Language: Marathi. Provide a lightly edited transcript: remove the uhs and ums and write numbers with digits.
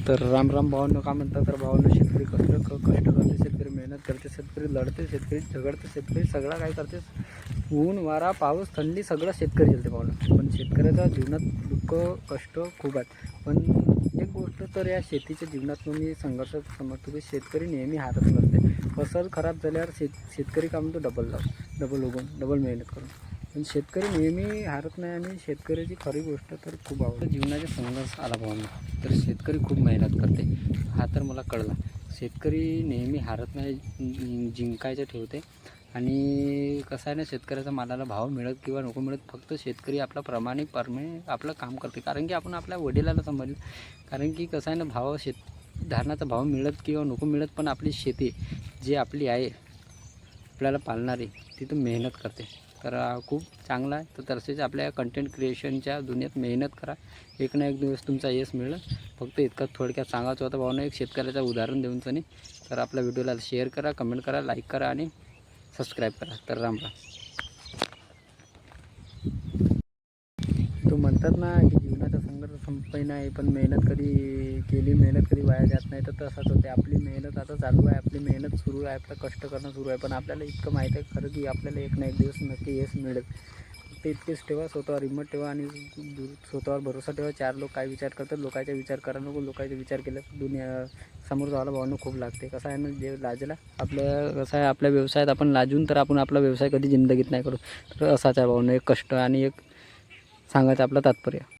तर राम राम भावांनो, का म्हणतात तर भावांनो, शेतकरी कष्ट करते, शेतकरी मेहनत करते, शेतकरी लढते, शेतकरी झगडते, शेतकरी सगळं काय करते. ऊन वारा पाऊस थंडी सगळं शेतकरी झेलते भावांनो. पण शेतकऱ्याच्या जीवनात दुःख कष्ट खूप आहेत. पण एक गोष्ट तर या शेतीच्या जीवनात मी संघर्ष समजतो की शेतकरी नेहमी हारत नसते. फसल खराब झाल्यावर शेतकरी का म्हणतो डबल उगवून डबल मेहनत करून. पण शेतकरी नेहमी हारत नाही आणि शेतकऱ्याची खरी गोष्ट तर खूप आवडते. जीवनाचा संघर्ष आला भावांनो, तर शेतकरी खूप मेहनत करते, हा तर मला कळला. शेतकरी नेहमी हारत नाही, जिंकायचं ठेवते. आणि कसं आहे ना, शेतकऱ्याचा मालाला भाव मिळत किंवा नको मिळत, फक्त शेतकरी आपला प्रामाणिकपणे आपलं काम करते. कारण की आपण आपल्या वडिलाला समजलं. कारण की कसं आहे ना, धारणाचा भाव मिळत किंवा नको मिळत, पण आपली शेती जी आपली आहे, आपल्याला पाळणारी, तिथं मेहनत करते. तर खूप चांगला आहे. तर तसेच आपल्या कंटेंट क्रिएशनच्या दुनियेत मेहनत करा, एक ना एक दिवस तुमचा यश मिळेल. फक्त इतकं थोडक्यात सांगायचं होतं भावना, एक शेतकऱ्याचं उदाहरण देऊनच नाही. तर आपल्या व्हिडिओला शेअर करा, कमेंट करा, लाईक करा आणि सबस्क्राईब करा. तर राम राम. तो म्हणतात ना की जीवनाचा संघर्ष संपत नाही, पण मेहनत कधी वाया जात नाही. तर तसंच होते. आपली मेहनत आता चालू आहे, आपली मेहनत सुरू आहे, आपलं कष्ट करणं सुरू आहे. पण आपल्याला इतकं माहीत आहे खरं की आपल्याला एक ना एक दिवस नक्की यश मिळेल. फक्त इतकेच ठेवा, स्वतःवर हिंमत ठेवा आणि स्वतःवर भरोसा ठेवा. चार लोक काय विचार करतात, लोकांचा विचार करा नको. लोकांचा विचार केला दुनिया समोर जायला भावना खूप लागते. कसं आहे ना, जे लाजला कसं आहे, आपल्या व्यवसायात आपण लाजून तर आपण आपला व्यवसाय कधी जिंदगीत नाही करू. तर असाच आहे भावना, एक कष्ट आणि एक सांगायचं आपलं तात्पर्य.